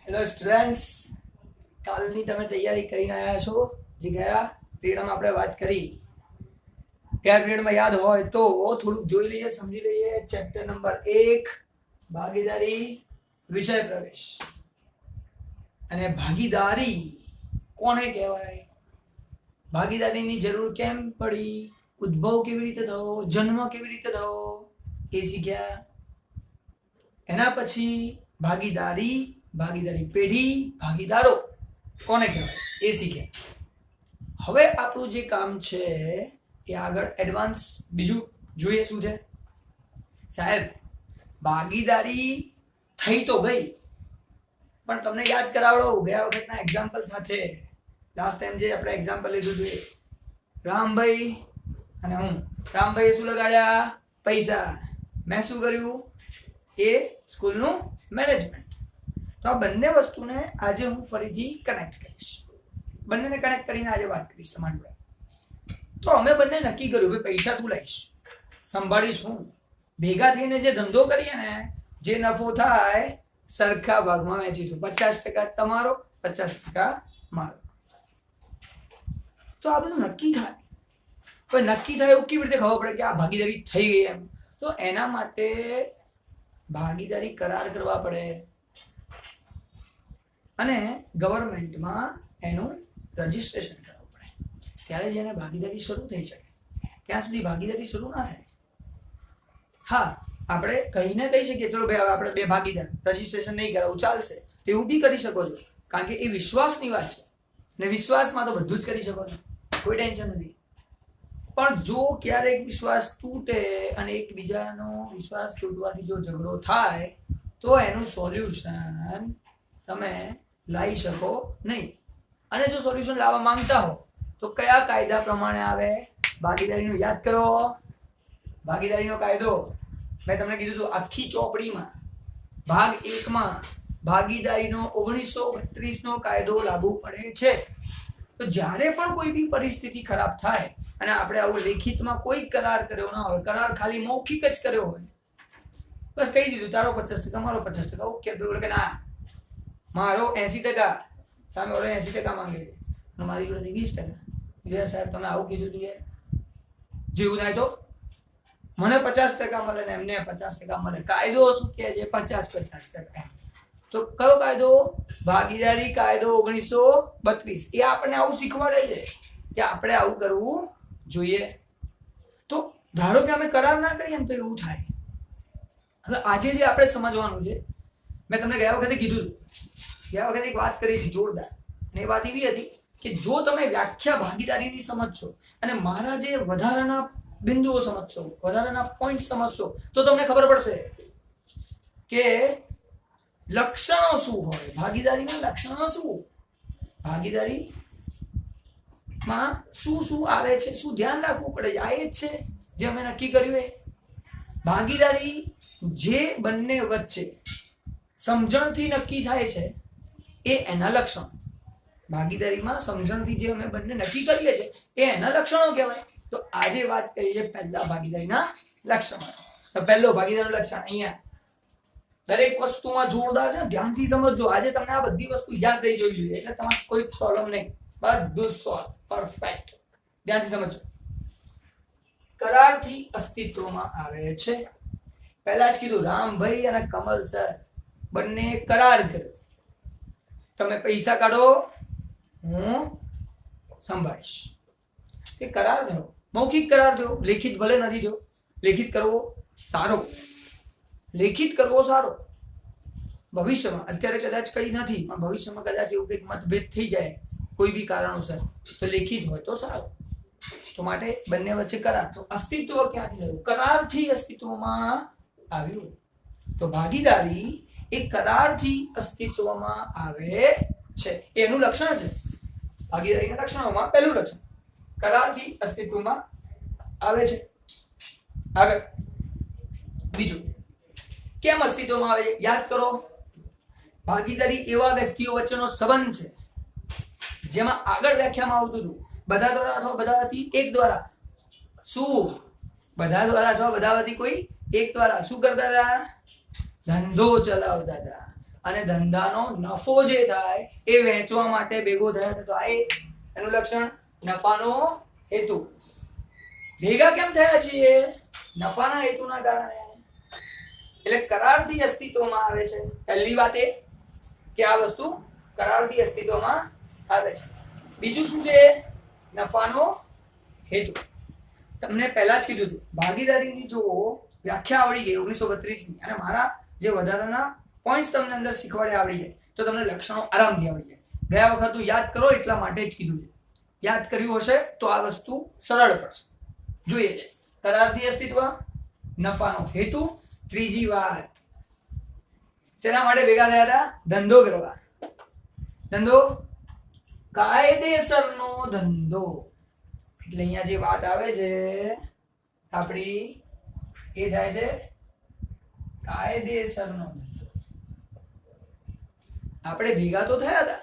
Hello students, કાલની તમે તૈયારી કરીને આવ્યા છો? જે ગયા પીરિયડમાં આપણે વાત કરી, ગયા પીરિયડમાં યાદ હોય તો થોડુંક જોઈ લઈએ, સમજી લઈએ. ચેપ્ટર નંબર 1 ભાગીદારી વિષય પ્રવેશ. અને ભાગીદારી કોને કહેવાય, ભાગીદારીની જરૂર કેમ પડી, ઉદ્ભવ કેવી રીતે થયો, જન્મ કેવી રીતે થયો એ શીખ્યા. એના પછી ભાગીદારી, ભાગીદારી પેઢી, ભાગીદારો કોને કહેવાય એ શીખ્યા. હવે આપણું જે કામ છે એ આગળ એડવાન્સ બીજું જોઈએ. શું છે સાહેબ? ભાગીદારી થઈ તો ગઈ, પણ તમને યાદ કરાવડો ગયા વખતના એક્ઝામ્પલ સાથે. લાસ્ટ ટાઈમ જે આપણે એક્ઝામ્પલ લીધું હતું એ રામભાઈ અને હું. રામભાઈએ શું લગાડ્યા? પૈસા. મેં શું કર્યું? એ સ્કૂલનું મેનેજમેન્ટ. તો આ બંને વસ્તુને આજે હું ફરીથી કનેક્ટ કરીશ. બંનેને કનેક્ટ કરીને આજે વાત કરીશ તમારી જોડે. તો અમે બંને નક્કી કર્યું કે પૈસા તું લઈશ, સંભાળીશ હું. ભેગા થઈને જે ધંધો કરીએ ને, જે નફો થાય સરખા ભાગમાં વહેંચીશું. 50% તમારો, 50% મારો. તો આ બધું નક્કી થાય. પણ નક્કી થાય એવું કેવી રીતે ખબર પડે કે આ ભાગીદારી થઈ ગઈ એમ? તો એના માટે ભાગીદારી કરાર કરવા પડે અને ગવર્મેન્ટમાં એનું રજીસ્ટ્રેશન કરવું પડે. ત્યારે જેને ભાગીદારી શરૂ થઈ શકે. ત્યાં સુધી ભાગીદારી શરૂ ના થાય. હા, આપણે કહીને કહી શકીએ ચલો ભાઈ હવે આપણે બે ભાગીદાર, રજીસ્ટ્રેશન નહીં કરાવું ચાલશે, એવું બી કરી શકો છો, કારણ કે એ વિશ્વાસની વાત છે ને વિશ્વાસમાં તો બધું જ કરી શકો છો, કોઈ ટેન્શન નથી. પણ જો ક્યારેક વિશ્વાસ તૂટે અને એકબીજાનો વિશ્વાસ તૂટવાથી જો ઝઘડો થાય તો એનું સોલ્યુશન તમે લાવી શકો નહીં. અને જો સોલ્યુશન લાવવા માંગતા હો તો કયા કાયદા પ્રમાણે આવે? ભાગીદારીનું યાદ કરો. ભાગીદારીનો કાયદો મેં તમને કીધું હતું આખી ચોપડીમાં. ભાગ 1માં ભાગીદારીનો 1932નો કાયદો લાગુ પડે છે. તો જ્યારે પણ કોઈ બી પરિસ્થિતિ ખરાબ થાય અને આપણે આવું લેખિતમાં કોઈ કરાર કર્યો ના હોય, કરાર ખાલી મૌખિક જ કર્યો હોય, બસ કહી દીધું તારો 50%, મારો 50%, ઓકે, કે ના મારો 80%, સામે ઓળે 80% માંગે છે અને મારી જોડેથી 20%. સાહેબ તમે આવું કીધું હતું યાર, જેવું થાય તો મને 50% મળે ને એમને 50% મળે. કાયદો શું કહે છે? 50-50%. તો કયો કાયદો? ભાગીદારી કાયદો 1932. એ આપણને આવું શીખવાડે છે કે આપણે આવું કરવું જોઈએ. તો ધારો કે અમે કરાર ના કરીએ તો એવું થાય. હવે આજે જે આપણે સમજવાનું છે, મેં તમને ગયા વખતે કીધું હતું, ગયા વખતે એક વાત કરી હતી જોરદાર, અને એ વાત એવી હતી કે જો તમે વ્યાખ્યા ભાગીદારીની સમજશો અને મારા જે વધારાના બિંદુઓ સમજશો, વધારાના પોઈન્ટ સમજશો, તો તમને ખબર પડશે કે લક્ષણો શું હોય, ભાગીદારીના લક્ષણો શું, ભાગીદારીમાં શું શું આવે છે, શું ધ્યાન રાખવું પડે. આ એ જ છે જે અમે નક્કી કર્યું. એ ભાગીદારી જે બંને વચ્ચે સમજણથી નક્કી થાય છે એ એના લક્ષણો. ભાગીદારીમાં સમજણથી જે અમે બંને નક્કી કરીએ છીએ એ એના લક્ષણો કહેવાય. તો આજે વાત કરીએ છીએ પહેલા ભાગીદારીના લક્ષણો. તો પહેલો ભાગીદારીનું લક્ષણ અહીંયા. દરેક વસ્તુમાં જોરદાર છે, ધ્યાનથી સમજજો. આજે તમને આ બધી વસ્તુ યાદ રહી જવી જોઈએ, એટલે તમારે કોઈ પ્રોબ્લેમ નહીં, બધું સોલ્વ, પરફેક્ટ. ધ્યાનથી સમજજો. કરારથી અસ્તિત્વમાં આવે છે. પહેલા જ કીધું, રામભાઈ અને કમલ સર બંને કરાર કર્યો. તમે પૈસા કાઢો, હું સંભાળીશ. તે કરાર થયો, મૌખિક કરાર થયો, લેખિત ભલે નથી થયો. લેખિત કરવો સારો, લેખિત કરવો સારો. ભવિષ્યમાં, અત્યારે કદાચ કઈ નથી, પણ ભવિષ્યમાં કદાચ એવું કંઈક મતભેદ થઈ જાય કોઈ બી કારણોસર, તો લેખિત હોય તો સારું. તો માટે બંને વચ્ચે કરાર. તો અસ્તિત્વ ક્યાંથી થયું? કરારથી અસ્તિત્વમાં આવ્યું. તો ભાગીદારી એ કરારથી અસ્તિત્વમાં આવે છે. એનું લક્ષણ છે. ભાગીદારીના લક્ષણોમાં પહેલું લક્ષણ કરારથી અસ્તિત્વમાં આવે છે. આગળ બીજું, કેમ અસ્તિત્વમાં આવે છે? યાદ કરો, ભાગીદારી એવા વ્યક્તિઓ વચ્ચેનો સંબંધ છે જેમાં આગળ વ્યાખ્યામાં આવતું હતું બધા દ્વારા અથવા બધાથી એક દ્વારા. શું? બધા દ્વારા અથવા બધાથી કોઈ એક દ્વારા શું કરતા હતા? ધંધો ચલાવતા હતા. અને ધંધાનો નફો જે થાય એ વહેંચવા માટે ભેગો થયા તો આ એનું લક્ષણ નફાનો હેતુ. ભેગા કેમ થયા છીએ? નફાના હેતુના કારણે. એટલે કરારથી અસ્તિત્વમાં આવે છે. પહેલી વાત એ કે આ વસ્તુ કરારથી અસ્તિત્વમાં આવે છે. બીજું શું છે? નફાનો હેતુ. તમને પહેલા જ કીધું હતું ભાગીદારીની જો વ્યાખ્યા આવડી ગઈ 1932 ની અને મારા જે વધારાના પોઈન્ટ્સ તમને અંદર શીખવાડે આવડી જાય તો તમને લક્ષણો આરામથી આવડી જાય. ગયા વખત યાદ કરો એટલા માટે જ કીધું છે. યાદ કર્યું હશે તો આ વસ્તુ સરળ પડશે. જોઈએ છે કરારથી અસ્તિત્વ, નફાનો હેતુ. ત્રીજી વાત શેના માટે ભેગા થયા હતા? ધંધો કરવા. ધંધો કાયદેસરનો ધંધો. એટલે અહીંયા જે વાત આવે છે આપણી એ થાય છે કાયદેસરનો ધંધો. આપણે ભેગા તો થયા હતા,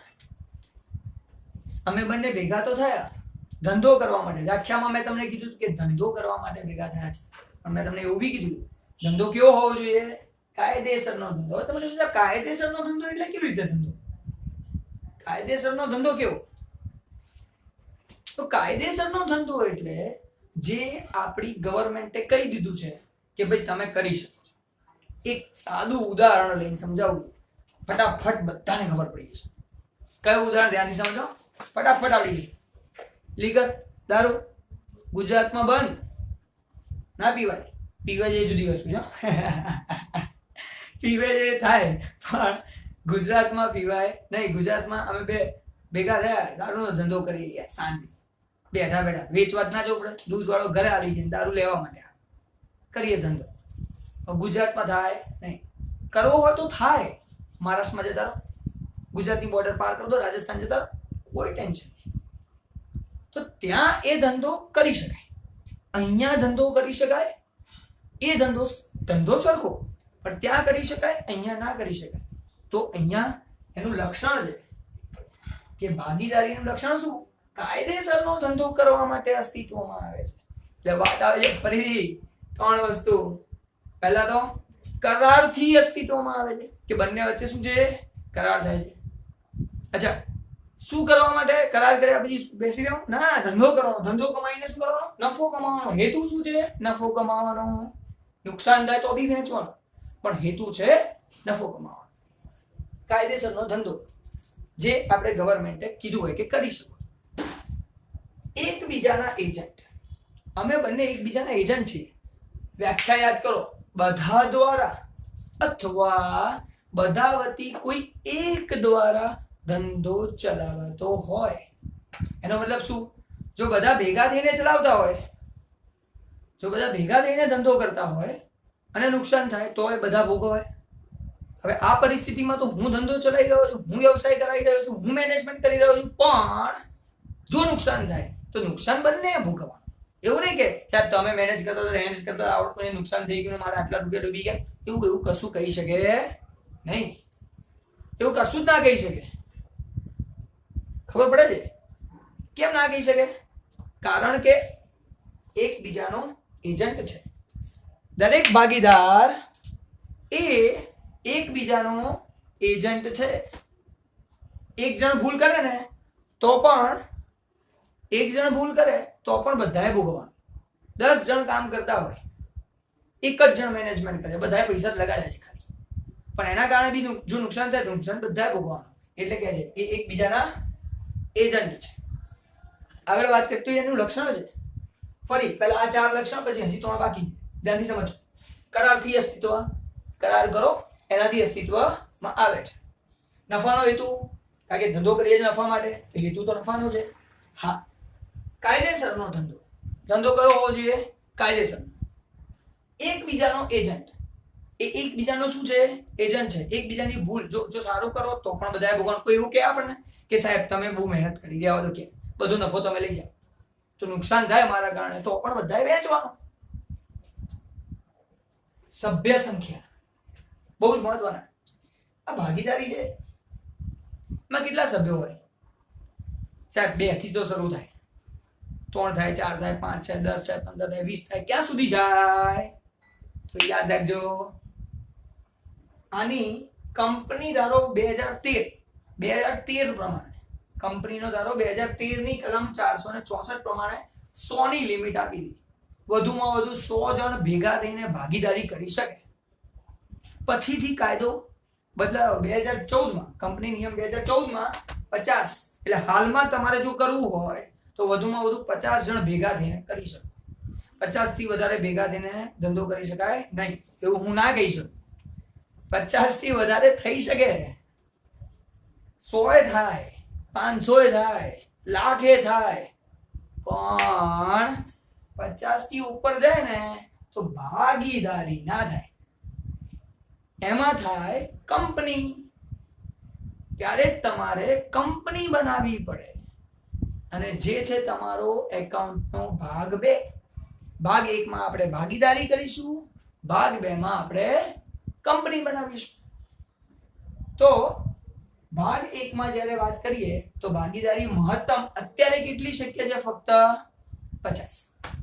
અમે બંને ભેગા તો થયા ધંધો કરવા માટે. વ્યાખ્યામાં મેં તમને કીધું કે ધંધો કરવા માટે ભેગા થયા છે, પણ મેં તમને એવું બી કીધું ધંધો કેવો હોવો જોઈએ? કાયદેસરનો ધંધો. હવે તમે કીધું કાયદેસરનો ધંધો એટલે કેવી રીતે ધંધો? કાયદેસરનો ધંધો કેવો? તો કાયદેસરનો ધંધો એટલે જે આપણી ગવર્મેન્ટે કહી દીધું છે કે ભાઈ તમે કરી શકો. એક સાદું ઉદાહરણ લઈને સમજાવું, ફટાફટ બધાને ખબર પડી જશે. કયું ઉદાહરણ ધ્યાનથી સમજો, ફટાફટ આવડી જશે. લીગર દારૂ ગુજરાતમાં બંધ, ના પીવાય. પીવા જે જુદી વસ્તુ છે, પીવે જે થાય પણ ગુજરાતમાં પીવાય નહીં. ગુજરાતમાં અમે બે ભેગા થયા, દારૂનો ધંધો કરી ગયા શાંતિ બેઠા બેઠા. વેચવા જ ના જવું પડે, દૂધ વાળો ઘરે આવી જાય દારૂ લેવા માટે કરીએ ધંધો. ગુજરાતમાં થાય નહીં. કરવો હોય તો થાય, મહારાષ્ટ્રમાં જતા રહો, ગુજરાતની બોર્ડર પાર કરી દો, રાજસ્થાન જતા રહો, કોઈ ટેન્શન નહીં. તો ત્યાં એ ધંધો કરી શકાય, અહીંયા ધંધો કરી શકાય. એ ધંધો સરખો પણ ત્યાં કરી શકાય, અહીંયા ના કરી શકાય. તો અહીંયા એનું લક્ષણ છે કે ભાગીદારીનું લક્ષણ શું? કાયદેસરનો ધંધો કરવા માટે અસ્તિત્વમાં આવે છે. એટલે વાત આવે છે ફરીથી 3 વસ્તુ. પહેલા તો કરારથી અસ્તિત્વમાં આવે છે કે બંને વચ્ચે શું છે? કરાર થાય છે. અચ્છા, શું કરવા માટે કરાર કર્યા પછી બેસી રહ્યો? ના, ધંધો કરવાનો. ધંધો કમાઈને શું કરવાનો? નફો કમાવાનો. હેતુ શું છે? નફો કમાવાનો. નુકસાન થાય તો બી વેચવાનો, પણ હેતુ છે નફો કમાવાનો. કાયદેસરનો ધંધો જે આપણે ગવર્મેન્ટે કીધું હોય કે કરી શકો. એકબીજાના એજન્ટ. અમે બંને એકબીજાના એજન્ટ છીએ. વ્યાખ્યા યાદ કરો. બધા દ્વારા અથવા બધા વતી કોઈ એક દ્વારા ધંધો ચલાવતો હોય. એનો મતલબ શું? જો બધા ભેગા થઈને ચલાવતા હોય, જો બધા ભેગા થઈને ધંધો કરતા હોય અને નુકસાન થાય તો એ બધા ભોગવાય. હવે આ પરિસ્થિતિમાં તો હું ધંધો ચલાવી રહ્યો છું, હું વ્યવસાય કરાવી રહ્યો છું, હું મેનેજમેન્ટ કરી રહ્યો છું, પણ જો નુકસાન થાય તો નુકસાન બંને ભોગવવાનું. એવું નહીં કે સાહેબ તમે મેનેજ કરતા આવડતું નુકસાન થઈ ગયું, મારા આટલા રૂપિયા ડૂબી ગયા. એવું કશું કહી શકે નહીં. એવું કશું જ ના કહી શકે. ખબર પડે છે કેમ ના કહી શકે? કારણ કે એકબીજાનો એજન્ટ છે. દરેક ભાગીદાર એ એકબીજાનો એજન્ટ છે. એક જણ ભૂલ કરે ને તો પણ બધાએ ભોગવવાનું. 10 જણ કામ કરતા હોય, એક જ જણ મેનેજમેન્ટ કરે, બધાએ પૈસા લગાડ્યા છે ખાલી, પણ એના કારણે બી જો નુકસાન થાય તો નુકસાન બધાએ ભોગવવાનું. એટલે કે છે એ એકબીજાના એજન્ટ છે. આગળ વાત કરીએ તો એનું લક્ષણ છે. ફરી પહેલા આ 4 લક્ષણ, પછી હજી 3 બાકી. ધ્યાનથી સમજો. કરારથી અસ્તિત્વ, કરાર કરો એનાથી અસ્તિત્વમાં આવે છે. નફાનો હેતુ, કારણ કે ધંધો કરીએ છીએ નફા માટે, હેતુ તો નફાનો છે. હા, કાયદેસરનો ધંધો. ધંધો કયો હોવો જોઈએ? કાયદેસર. એકબીજાનો એજન્ટ. એ એકબીજાનો શું છે? એજન્ટ છે. એકબીજાની ભૂલ જો સારું કરો તો પણ બધાએ ભોગવવાનું. કોઈ એવું કહે આપણને કે સાહેબ તમે બહુ મહેનત કરી રહ્યા હો તો કે બધો નફો તમે લઈ જાઓ, તો નુકસાન થાય મારા કારણે તો પણ બધાએ વેચવાનું. સભ્ય સંખ્યા બહુ જ મહત્વના. આ ભાગીદારી છે એમાં કેટલા સભ્યો હોય? સાહેબ 2 થી તો શરૂ થાય, 3 થાય, 4 થાય, 5 થાય, 10 થાય, 15 થાય, 20 થાય, ક્યાં સુધી જાય? તો યાદ રાખજો, આની કંપની ધારો 2013 પ્રમાણે કંપનીનો ધારો 2013 ની કલમ 464 પ્રમાણે 100 ની લિમિટ આપી દીધી, વધુમાં વધુ 100 જણ ભેગા થઈને ભાગીદારી કરી શકે. પછીથી કાયદો બદલાયો 2014માં, કંપની નિયમ 2014માં 50, એટલે હાલમાં તમારે જો કરવું હોય તો વધુમાં વધુ 50 જણ ભેગા થઈને કરી શકો. 50 થી વધારે ભેગા થઈને ધંધો કરી શકાય નહીં, એવું હું ના કહી શકું. 50 થી વધારે થઈ શકે, 100 થાય, 500 થાય, લાખે થાય, પણ 50 થી ઉપર જાય ને તો ભાગીદારી ના થાય, એમાં થાય કંપની. ત્યારે તમારે કંપની બનાવવી પડે, અને જે છે તમારો એકાઉન્ટનો ભાગ 2. ભાગ 1 માં આપણે ભાગીદારી કરીશું, ભાગ 2 માં આપણે કંપની બનાવીશું. તો ભાગ 1 માં જ્યારે વાત કરીએ તો ભાગીદારી મહત્તમ અત્યારે કેટલી શક્ય છે? ફક્ત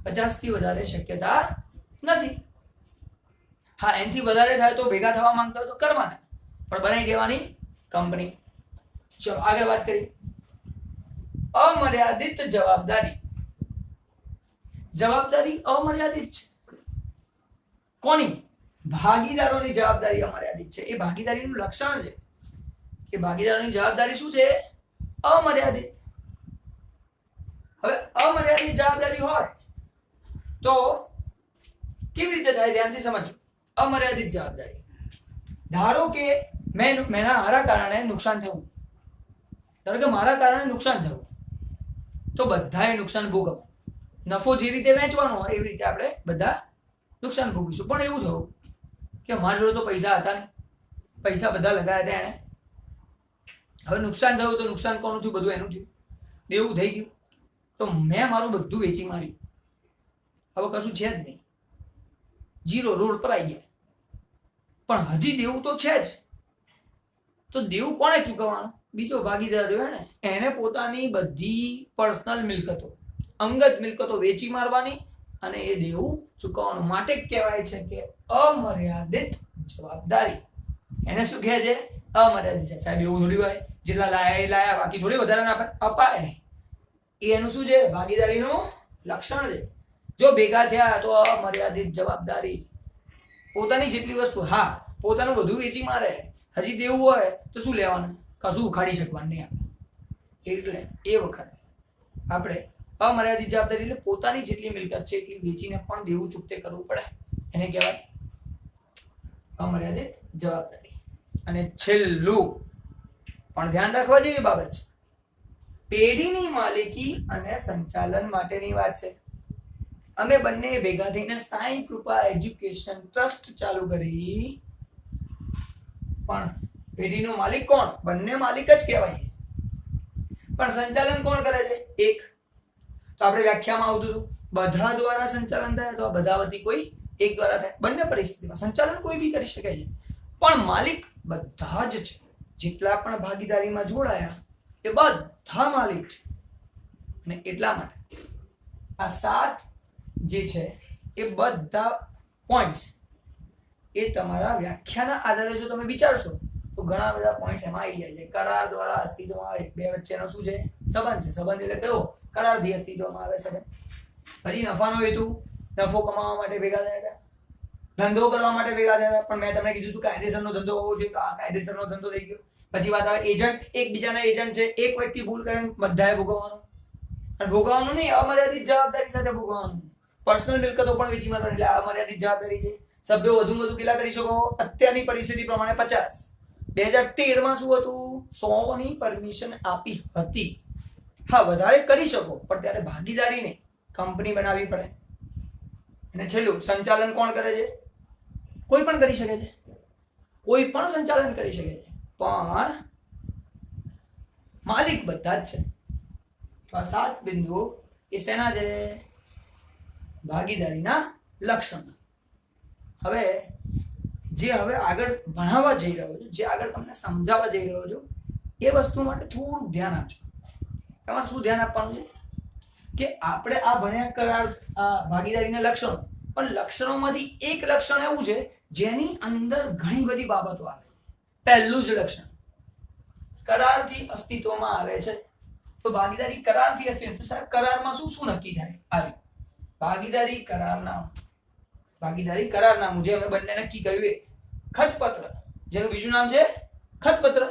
50 થી વધારે શક્યતા નથી. હા, એનાથી વધારે થાય તો ભેગા થવા માંગતા હોય તો કરવાના, પણ બનાવી દેવાની કંપની. ચલો આગળ વાત કરીએ. અમર્યાદિત જવાબદારી. જવાબદારી અમર્યાદિત છે. કોની? ભાગીદારોની જવાબદારી અમર્યાદિત છે. એ ભાગીદારીનું લક્ષણ છે કે ભાગીદારોની જવાબદારી શું છે? અમર્યાદિત. હવે અમર્યાદિત જવાબદારી હોય તો કેવી રીતે થાય? ધ્યાનથી સમજો. અમર્યાદિત જવાબદારી, ધારો કે મારા કારણે નુકસાન થયું, ધારો કે મારા કારણે નુકસાન થયું, તો બધાએ નુકસાન ભોગવવું. નફો જે રીતે વેચવાનો હોય એવી રીતે આપણે બધા નુકસાન ભોગવીશું. પણ એવું થયું કે મારી જોડે તો પૈસા હતા નહીં, પૈસા બધા લગાવ્યા હતા એણે. હવે નુકસાન થયું તો નુકસાન કોનું થયું? બધું એનું થયું, દેવું થઈ ગયું. તો મેં મારું બધું વેચી માર્યું, હવે કશું છે જ નહીં, જીરો રોડ પર આવી ગયા. પણ હજી દેવું તો છે જ. તો દેવું કોણે ચૂકવવાનું? બીજો ભાગીદાર રહ્યો ને, એને પોતાની બધી પર્સનલ મિલકતો, અંગત મિલકતો વેચી મારવાની અને એ દેવું ચૂકવવાનું. માટે કહેવાય છે કે અમર્યાદિત જવાબદારી. એને શું કહે છે? અમર્યાદિત છે. સાહેબ એવું થોડી હોય, જેટલા લાયા એ લાયા, બાકી થોડી વધારે અપાય. એ એનું શું છે? ભાગીદારીનું લક્ષણ છે. જો ભેગા થયા તો અમર્યાદિત જવાબદારી. પોતાની જેટલી વસ્તુ, હા પોતાનું બધું વેચી મારે, હજી દેવું હોય તો શું લેવાનું? કશું ઉખાડી શકવાનું નહીં આપણે. એટલે એ વખતે આપણે અમર્યાદિત જવાબદારી, એટલે પોતાની જેટલી મિલકત છે એટલી વેચીને પણ દેવું ચૂકતે કરવું પડે, એને કહેવાય અમર્યાદિત જવાબદારી. અને છેલ્લું પણ ધ્યાન રાખવા જેવી બાબત છે, પેઢીની માલિકી અને સંચાલન માટેની વાત છે. અમે બંને ભેગા થઈને સાઈ કૃપા એજ્યુકેશન ટ્રસ્ટ ચાલુ કરી, પણ પેઢીનો માલિક કોણ? બંને માલિક જ કહેવાય, પણ સંચાલન કોણ કરે છે? એક. તો આપણે વ્યાખ્યામાં આવતું હતું બધા દ્વારા સંચાલન થાય, તો બધા વતી કોઈ એક દ્વારા થાય. બંને પરિસ્થિતિમાં સંચાલન કોઈ બી કરી શકે છે, પણ માલિક બધા જ છે. જેટલા પણ ભાગીદારીમાં જોડાયા એ બધા માલિક છે. અને એટલા માટે આ 7 જે છે એ બધા પોઈન્ટ્સ એ તમારા વ્યાખ્યાના આધારે જો તમે વિચારશો તો ઘણા બધા પોઈન્ટ્સ એમાં આવી જાય છે. કરાર દ્વારા અસ્તિત્વમાં આવે, બે વચ્ચેનો શું છે? સંબંધ છે. સંબંધ એટલે કયો? કરારથી અસ્તિત્વમાં આવે સંબંધ. હજી નફાનો હેતુ, નફો કમાવા માટે ભેગા થયા હતા, ધંધો કરવા માટે ભેગા થયા હતા. પણ મેં તમને કીધું હતું કાયદેસરનો ધંધો હોવો જોઈએ, તો આ કાયદેસરનો ધંધો થઈ ગયો. પછી વાત આવે એજન્ટ, એકબીજાના એજન્ટ છે. એક વ્યક્તિ ભૂલ કરે બધાએ ભોગવવાનું, અને ભોગવવાનું નહીં, અમર્યાદિત જવાબદારી સાથે ભોગવવાનું. પર્સનલ મિલકતો પણ વેચી મારવાની, એટલે અમર્યાદિત જવાબદારી છે. સભ્યો વધુ કેટલા કરી શકો? અત્યારની પરિસ્થિતિ પ્રમાણે 50. 2013માં શું હતું? 100 ની પરમિશન આપી હતી. હા, વધારે કરી શકો, પણ ત્યારે ભાગીદારી નહીં, કંપની બનાવવી પડે. અને છેલ્લું, સંચાલન કોણ કરે છે? કોઈ પણ કરી શકે છે, કોઈ પણ સંચાલન કરી શકે છે, પણ માલિક બધા જ છે. તો આ 7 બિંદુઓ એ શેના છે? ભાગીદારીના લક્ષણ. હવે આગળ ભણાવવા જઈ રહ્યો છું, જે આગળ તમને સમજાવવા જઈ રહ્યો છું, એ વસ્તુ માટે થોડું ધ્યાન આપજો. તમારે શું ધ્યાન આપવાનું છે કે આપણે આ ભણ્યા કરાર ભાગીદારીના લક્ષણો, પણ લક્ષણોમાંથી એક લક્ષણ એવું છે જેની અંદર ઘણી બધી બાબતો આવે. પહેલું જ લક્ષણ કરારથી અસ્તિત્વમાં આવે છે. તો ભાગીદારી કરારથી અસ્તિત્વ, તો સાહેબ કરારમાં શું શું નક્કી થાય? આવ્યું ભાગીદારી કરારનામું, જે અમે બંને નક્કી કર્યું એ ખતપત્ર, જેનું બીજું નામ છે ખતપત્ર.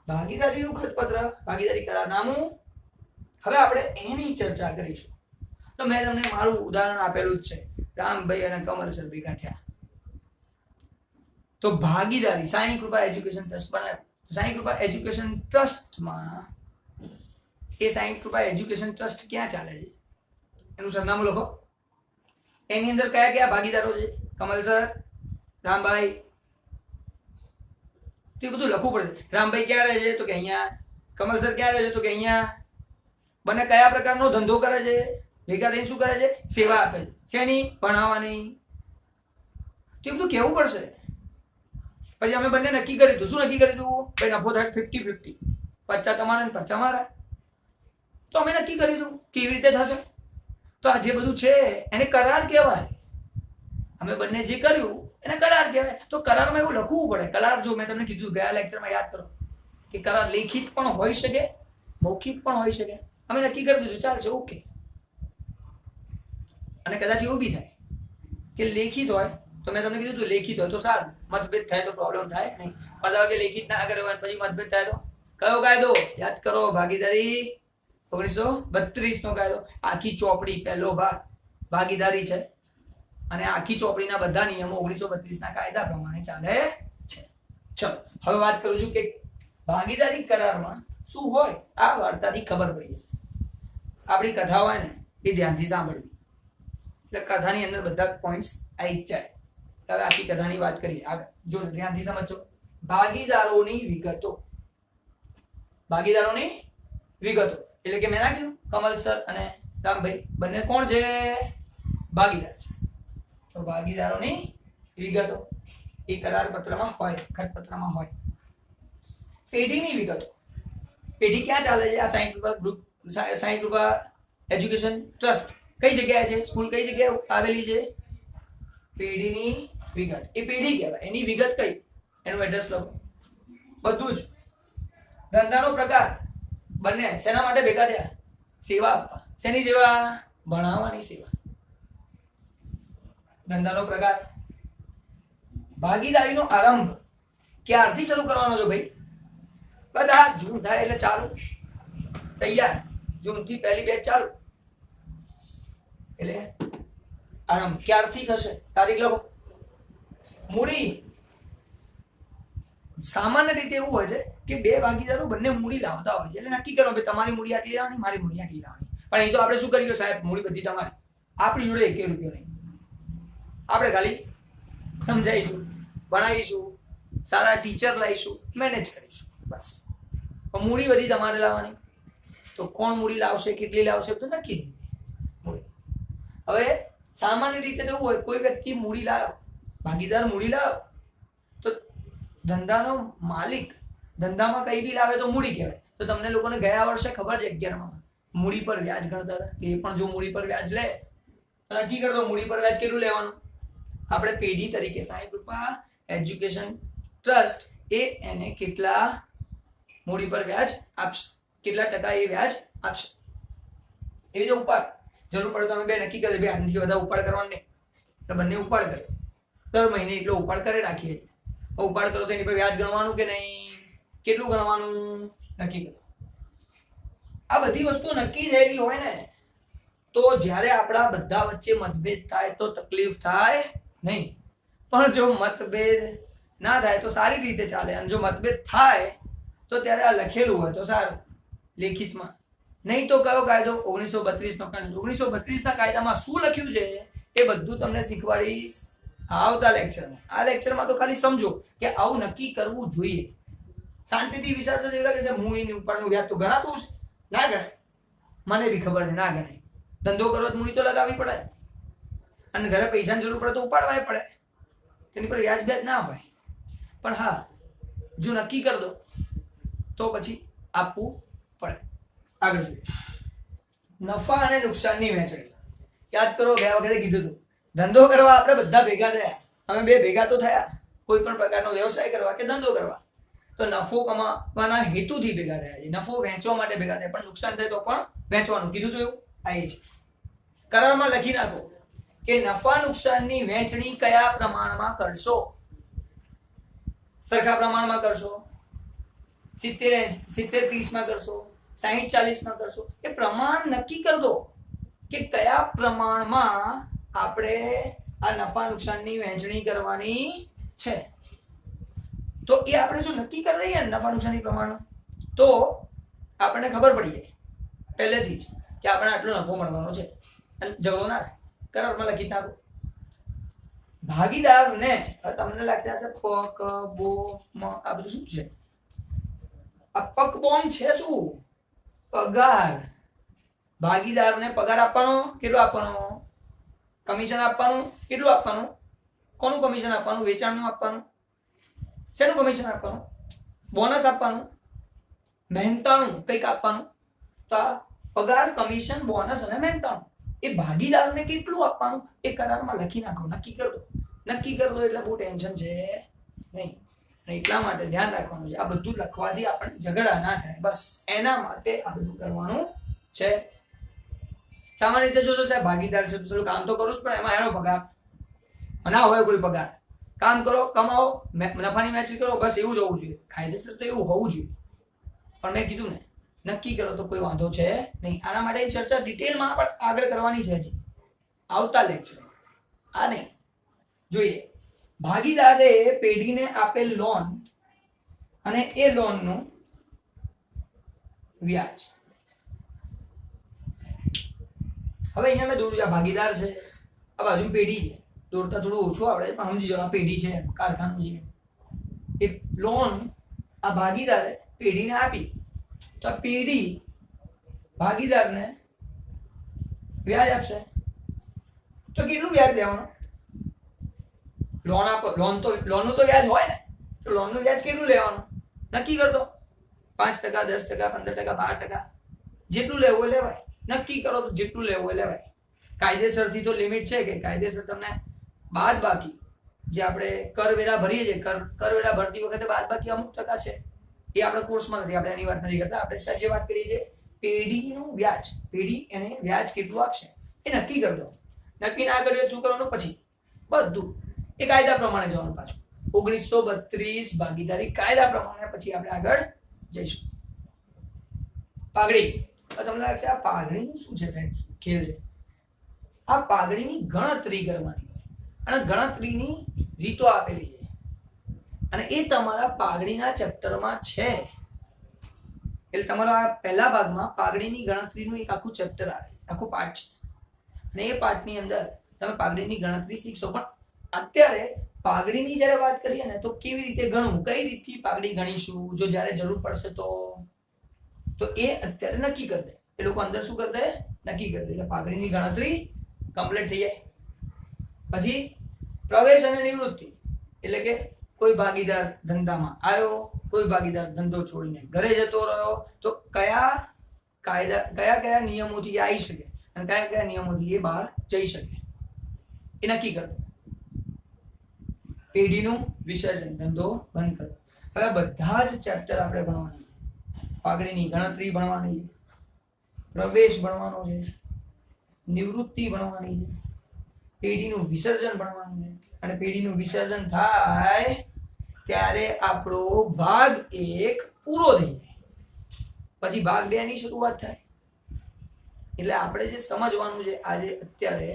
ભાગીદારીનું ખતપત્ર, ભાગીદારી કરારનામું. હવે આપણે એની ચર્ચા કરીશું. તો મેં તમને મારું ઉદાહરણ આપેલું જ છે, રામભાઈ અને કમલ સર ભેગા થયા. તો ભાગીદારી સાંઈ કૃપા એજ્યુકેશન ટ્રસ્ટ બનાવ્યું. સાંઈ કૃપા એજ્યુકેશન ટ્રસ્ટમાં, એ સાંઈ કૃપા એજ્યુકેશન ટ્રસ્ટ ક્યાં ચાલે છે એનું સરનામું લખો. એની અંદર કયા કયા ભાગીદારો છે? કમલ સર, રામભાઈ. તો એ બધું લખવું પડશે. રામભાઈ ક્યાં રહે છે? તો કે અહીંયા. કમલ સર ક્યાં રહે છે? તો કે અહીંયા. બંને કયા પ્રકારનો ધંધો કરે છે? ભેગા થઈને શું કરે છે? સેવા આપે છે. શેની? ભણાવવાની. તો એ બધું કહેવું પડશે. પછી અમે બંને નક્કી કર્યું હતું. શું નક્કી કર્યું હતું? ભાઈ નફો થાય 50-50, 50 તમારા ને 50 મારા. તો અમે નક્કી કર્યું હતું કેવી રીતે થશે. તો આ જે બધું છે એને કરાર કહેવાય. અમે બંને જે કર્યું એને કરાર કહેવાય. તો કરારમાં એવું લખવું પડે. કરાર, જો મેં તમને કીધું ગયા લેક્ચરમાં, યાદ કરો કે કરાર લેખિત પણ હોઈ શકે, મૌખિક પણ હોઈ શકે. અમે નક્કી કરી દીધું, ચાલશે, ઓકે. અને કદાચ એવું બી થાય કે લેખિત હોય, તો મેં તમને કીધું લેખિત હોય તો સારું, મતભેદ થાય તો પ્રોબ્લેમ થાય નહીં. પણ ધારો કે લેખિત ના કર્યો હોય પછી મતભેદ થાય તો કયો કાયદો યાદ કરો? ભાગીદારી 1932 નો કાયદો. આખી ચોપડી પહેલો ભાગ ભાગીદારી છે, અને આખી ચોપડીના બધા નિયમો 1932 ના કાયદા પ્રમાણે ચાલે છે. ચલો હવે વાત કરું છું કે ભાગીદારી કરારમાં શું હોય. આ વાર્તાથી ખબર પડી જશે. આપણી કથા હોય ને એ ધ્યાનથી સાંભળવી, એટલે કથાની અંદર બધા પોઈન્ટ્સ આવી જ જાય. હવે આખી કથાની વાત કરીએ. આગળ જો ધ્યાનથી સમજો. ભાગીદારોની વિગતો. ભાગીદારોની વિગતો એટલે કે મેં ના કીધું કમલ સર અને રામભાઈ બંને કોણ છે? ભાગીદાર છે. તો ભાગીદારોની વિગતો એ કરાર પત્રમાં હોય, ખતપત્રમાં હોય. પેઢીની વિગતો. પેઢી ક્યાં ચાલે છે? આ સાંઈ કૃપા ગ્રુપ, સાંઈ કૃપા એજ્યુકેશન ટ્રસ્ટ કઈ જગ્યાએ છે? સ્કૂલ કઈ જગ્યાએ આવેલી છે? પેઢીની વિગત. એ પેઢી કહેવાય. એની વિગત કઈ? એનું એડ્રેસ લખો. બધું જ. ધંધાનો પ્રકાર. બંને શેના માટે ભેગા થયા? સેવા આપવા. શેની સેવા? ભણાવવાની સેવા. ધંધાનો પ્રકાર. ભાગીદારીનો આરંભ ક્યારથી શરૂ કરવાનો છો ભાઈ? બસ આ જૂન થાય એટલે ચાલુ, તૈયાર. જૂનથી પહેલી બેચ ચાલુ, એટલે આરંભ ક્યારથી થશે? તારીખ લખો. મૂડી. સામાન્ય રીતે એવું હોય છે કે બે ભાગીદારો બંને મૂડી લાવતા હોય છે, એટલે નક્કી કરો કે તમારી મૂડી આટલી લાવવાની, મારી મૂડી આટલી લાવવાની. પણ અહીં તો આપણે શું કરી ગયો સાહેબ? મૂડી બધી તમારી, આપણી જોડે 1 રૂપિયો નહીં. આપણે ખાલી સમજાવીશું, ભણાવીશું, સારા ટીચર લાવીશું, મેનેજ કરીશું, બસ. પણ મૂડી બધી તમારે લાવવાની. તો કોણ મૂડી લાવશે, કેટલી લાવશે તો નક્કી નહીં. હવે સામાન્ય રીતે તો એવું હોય, કોઈ વ્યક્તિ મૂડી લાવ્યો, ભાગીદાર મૂડી લાવ્યો, તો ધંધાનો માલિક ધંધામાં કઈ બી લાવે તો મૂડી કહેવાય. તો તમને લોકોને ગયા વર્ષે ખબર છે 11માં મૂડી પર વ્યાજ ગણતા હતા. એ પણ જો મૂડી પર વ્યાજ લે તો નક્કી કરી દો મૂડી પર વ્યાજ કેટલું લેવાનું. આપણે પેઢી તરીકે સાંઈ કૃપા એજ્યુકેશન ટ્રસ્ટ એ એને કેટલા મૂડી પર વ્યાજ આપશે, કેટલા ટકા એ વ્યાજ આપશે. એ જો ઉપાડ જરૂર પડે તો અમે બે નક્કી કરીએ, બે આનાથી વધારે ઉપાડ કરવાનો નહીં, એટલે બંને ઉપાડ કરે. દર મહિને એટલો ઉપાડ કરે રાખીએ. ઉપાડ કરો તો એની પર વ્યાજ ગણવાનું કે નહીં, કેટલું ગણવાનું નક્કી કરો. આ બધી વસ્તુ નક્કી થયેલી હોય ને તો જ્યારે આપણા બધા વચ્ચે મતભેદ થાય તો તકલીફ થાય નહીં. પણ જો મતભેદ ના થાય તો સારી રીતે ચાલે, અને જો મતભેદ થાય તો ત્યારે આ લખેલું હોય તો સારું લેખિતમાં. નહીં તો કયો કાયદો? 1932 નો કાયદો. 1932 ના કાયદામાં શું લખ્યું છે એ બધું તમને શીખવાડીશ આવતા લેક્ચરમાં. આ લેક્ચરમાં તો ખાલી સમજો કે આવું નક્કી કરવું જોઈએ. શાંતિથી વિચારજો. એવું લાગે છે મૂડીની ઉપરનું વ્યાજ તો ગણાતું છે? ના ગણાય. મને બી ખબર છે ના ગણાય. ધંધો કરવો તો મૂડી તો લગાવવી પડે, અને ઘરે પૈસાની જરૂર પડે તો ઉપાડવાય પડે. તેની પર વ્યાજ બ્યાજ ના હોય. પણ હા, જો નક્કી કરી દો તો પછી આપવું પડે. આગળ જોઈએ. નફા અને નુકસાનની વહેંચણી. યાદ કરો, ગયા વખતે કીધું હતું ધંધો કરવા આપણે બધા ભેગા થયા. અમે બે ભેગા તો થયા કોઈ પણ પ્રકારનો વ્યવસાય કરવા કે ધંધો કરવા. તો નફો કમાવાના હેતુથી ભેગા થયા છે, નફો વેચવા માટે ભેગા થયા, પણ નુકસાન થાય તો પણ વેચવાનું કીધું. તો એવું આ એ છે. કરારમાં લખી નાખો કે નફા નુકસાનની વહેંચણી કયા પ્રમાણમાં કરશો. સરખા પ્રમાણમાં કરશો, 70-30 માં કરશો, 60-40 માં કરશો, એ પ્રમાણ નક્કી કરી દો કે કયા પ્રમાણમાં આપણે આ નફા નુકસાનની વહેંચણી કરવાની છે. તો એ આપણે જો નક્કી કરી દઈએ નફા નુકસાનની પ્રમાણ, તો આપણને ખબર પડી જાય પહેલેથી જ કે આપણે આટલો નફો મળવાનો છે. ઝઘડો ના થાય, કરારમાં લખી નાખો. ભાગીદારને તમને લાગશે આ પક બો આ બધું શું છે? આ પક બોમ છે શું? પગાર. ભાગીદારને પગાર આપવાનો. કેટલો આપવાનો? કમિશન આપવાનું. કેટલું આપવાનું? કોનું કમિશન આપવાનું? વેચાણનું આપવાનું. શેનું કમિશન આપવાનું? બોનસ આપવાનું. મહેનતાણું કંઈક આપવાનું. તો આ પગાર, કમિશન, બોનસ અને મહેનતાણું એ ભાગીદારને કેટલું આપવાનું એ કરારમાં લખી નાખો. નક્કી કરી દો. નક્કી કરી દો એટલે બહુ ટેન્શન છે નહીં. એટલા માટે ધ્યાન રાખવાનું છે, આ બધું લખવાથી આપણને ઝઘડા ના થાય, બસ એના માટે આ બધું કરવાનું છે. સામાન્ય રીતે જોજો સાહેબ, ભાગીદાર છે તો કામ તો કરવું જ પણ એમાં એનો પગાર ના હોય. કોઈ પગાર, કામ કરો, કમાઓ, નફાની વહેંચણી કરો, બસ એવું જ હોવું જોઈએ. કાયદેસર તો એવું હોવું જોઈએ. પણ મેં કીધું ને, નક્કી કરો તો કોઈ વાંધો છે નહીં. આના માટે ચર્ચા ડિટેલમાં પણ આગળ કરવાની છે હજી આવતા લેક્ચર. આ નહીં જોઈએ. ભાગીદારે પેઢીને આપેલ લોન અને એ લોનનું વ્યાજ. હવે અહીંયા મેં દોર્યું, આ ભાગીદાર છે, આ બાજુ પેઢી છે. દોરતા થોડું ઓછું આવડે પણ સમજી જાઓ, આ પેઢી છે, કારખાનું છે. એ લોન આ ભાગીદારે પેઢીને આપી, તો આ પેઢી ભાગીદારને વ્યાજ આપશે. તો કેટલું વ્યાજ દેવાનું? લોન આપો, લોનનું તો વ્યાજ હોય ને, તો લોનનું વ્યાજ કેટલું લેવાનું નક્કી કરતો. 5%, 10%, 15%, 12%, જેટલું લેવું એ લેવાય. નક્કી કરો તો જેટલું લેવું એ લેવાય. કાયદેસરથી તો લિમિટ છે કે કાયદેસર તમને બાદ બાકી જે આપણે કરવેરા ભરીએ છીએ, કરવેરા ભરતી વખતે બાદ બાકી અમુક ટકા છે, એ આપણે કોર્સમાં નથી, આપણે એની વાત નથી કરતા. આપણે જે વાત કરીએ છીએ પેઢીનું વ્યાજ, પેઢી એને વ્યાજ કેટલું આપશે એ નક્કી કરી દો. નક્કી ના કર્યું શું કરવાનું? પછી બધું એ કાયદા પ્રમાણે જવાનું. પાછું 1932 ભાગીદારી કાયદા પ્રમાણે પછી આપણે આગળ જઈશું. પાઘડી. તમને લાગશે આ પાઘડીનું શું છે સાહેબ? ખેલ છે. આ પાઘડીની ગણતરી કરવાની હોય અને ગણતરીની રીતો આપેલી છે, અને એ તમારા પાઘડીના ચેપ્ટરમાં છે. એટલે તમારા આ પહેલા ભાગમાં પાઘડીની ગણતરીનું એક આખું ચેપ્ટર આવે, આખું પાઠ છે, અને એ પાઠની અંદર તમે પાઘડીની ગણતરી શીખશો. પણ અત્યારે પાઘડીની જ્યારે વાત કરીએ ને, તો કેવી રીતે ગણવું, કઈ રીતથી પાઘડી ગણીશું, જો જ્યારે જરૂર પડશે તો એ અત્યારે નક્કી કરી દે. એ લોકો અંદર શું કરી દે? નક્કી કરી દે. એટલે પાઘડીની ગણતરી કમ્પ્લીટ થઈ જાય. પછી પ્રવેશ અને નિવૃત્તિ, એટલે કે કોઈ ભાગીદાર ધંધામાં આવ્યો, કોઈ ભાગીદાર ધંધો છોડીને ઘરે જતો રહ્યો, તો કયા નિયમોથી આવી શકે અને કયા નિયમોથી એ બહાર જઈ શકે એ નક્કી કરો. પેઢીનું વિસર્જન, ધંધો બંધ કરો. હવે બધા જ ચેપ્ટર આપણે ભણવાના. પાઘડીની ગણતરી ભણવાની, પ્રવેશ ભણવાનો છે, નિવૃત્તિ ભણવાની છે, પેઢીનું વિસર્જન ભણવાનું છે. અને પેઢીનું વિસર્જન થાય ત્યારે આપણો ભાગ 1 પૂરો થઈ જાય. પછી ભાગ 2 ની શરૂઆત થાય. એટલે આપણે જે સમજવાનું છે આજે અત્યારે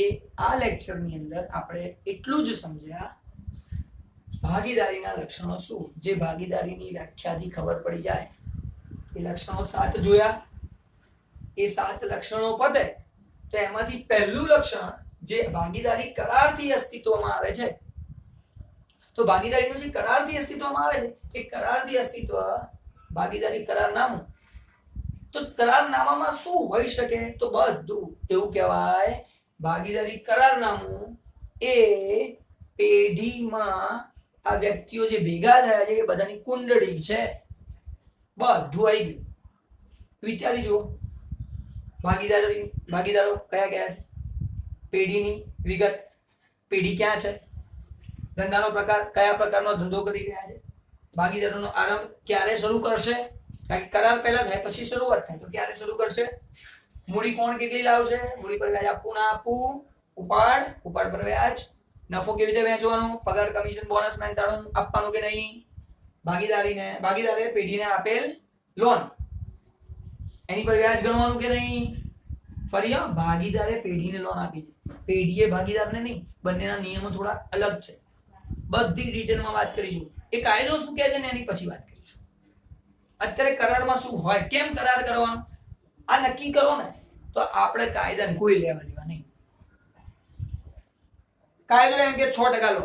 એ આ લેક્ચરની અંદર આપણે એટલું જ સમજ્યા ભાગીદારીના લક્ષણો શું, જે ભાગીદારીની વ્યાખ્યાથી ખબર પડી જાય. એ લક્ષણો 7 જોયા. એ 7 લક્ષણો પતે તો એમાંથી પહેલું લક્ષણ જે ભાગીદારી કરારથી અસ્તિત્વમાં આવે છે, તો ભાગીદારીનું જે કરારથી અસ્તિત્વમાં આવે છે એ કરારથી અસ્તિત્વ ભાગીદારી કરારનામું. તો કરારનામામાં શું હોઈ શકે? તો બધું એવું કહેવાય ભાગીદારી કરારનામું એ પેઢીમાં આ વ્યક્તિઓ જે ભેગા થયા છે એ બધાની કુંડળી છે. બધું આવી ગયું. વિચારી જુઓ, ભાગીદારો કયા કયા છે, પેઢીની વિગત, પેઢી ક્યાં છે, ધંધાનો પ્રકાર, કયા પ્રકારનો ધંધો કરી રહ્યા છે, ભાગીદારોનો આરંભ ક્યારે શરૂ કરશે? કારણ કે કરાર પહેલા થાય પછી શરૂઆત થાય, તો ક્યારે શરૂ કરશે? મૂડી કોણ કેટલી લાવશે? મૂડી પર વ્યાજ આપવું ના આપવું, ઉપાડ પર વ્યાજ, નફો કેવી રીતે વહેંચવાનો, પગાર કમિશન બોનસ મહેનતાણું આપવાનું કે નહીં, ભાગીદારે પેઢીને આપેલ લોન એની પર વ્યાજ ગણવાનું કે નહીં. ફરી ભાગીદારે પેઢીને લોન આપી છે, પેઢીએ ભાગીદારને નહીં, બંનેના નિયમો થોડા અલગ છે. બધી ડિટેલમાં વાત કરીશું. એ કાયદો શું કહે છે ને એની પછી વાત કરીશું. અત્યારે કરારમાં શું હોય, કેમ કરાર કરવાનો આ નક્કી કરો ને, તો આપણે કાયદાને કોઈ લેવા દેવા નહીં. કાયદો એમ કે 6% લો,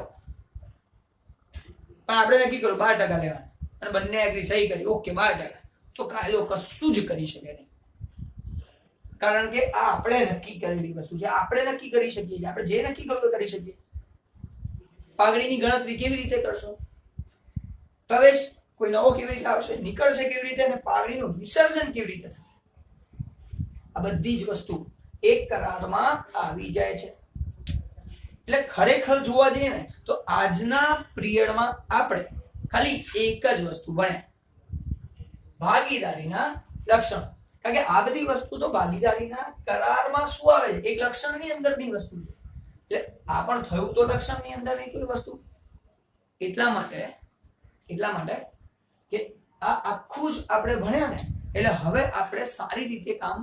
પણ આપણે નક્કી કરો 12% લેવાના અને બંને એગ્રી સહી કરી ઓકે 12%, તો કાયદો કશું જ કરી શકે નહીં. કારણ કે આ આપણે નક્કી કરેલી વસ્તુ છે, આપણે નક્કી કરી શકીએ છીએ. આપણે જે નક્કી કરવું એ કરી શકીએ. પાઘડીની ગણતરી કેવી રીતે કરશો, પ્રવેશ કોઈ નવો કેવી રીતે આવશે, નીકળશે કેવી રીતે, અને પાઘડીનું વિસર્જન કેવી રીતે થશે, આ બધી જ વસ્તુ એક કરારમાં આવી જાય છે. એટલે ખરેખર જોવા જઈએ ને તો આજના પિરિયડમાં આપણે ખાલી એક જ વસ્તુ ભણ્યા, ભાગીદારીના લક્ષણ. કારણ કે આ બધી વસ્તુ તો ભાગીદારીના કરારમાં શું આવે છે, એક લક્ષણની અંદરની વસ્તુ છે. એટલે આ પણ થયું તો લક્ષણની અંદરની કોઈ વસ્તુ. એટલા માટે કે આ આખું જ આપણે ભણ્યા ને, એટલે હવે આપણે સારી રીતે કામ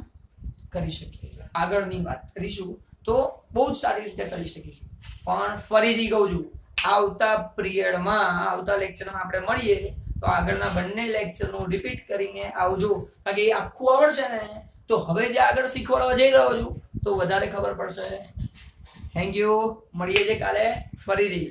કરી શકીએ છીએ. આગળની વાત કરીશું તો બહુ જ સારી રીતે કરી શકીશું. પણ ફરીથી કહું છું, આવતા લેક્ચરમાં આપણે મળીએ તો આગળના બંને લેક્ચરનું રિપીટ કરીને આવજો. કારણ કે એ આખું આવડશે ને તો હવે જે આગળ શીખવાડવા જઈ રહ્યો છું તો વધારે ખબર પડશે. Thank you. મળીએ છે કાલે ફરીથી.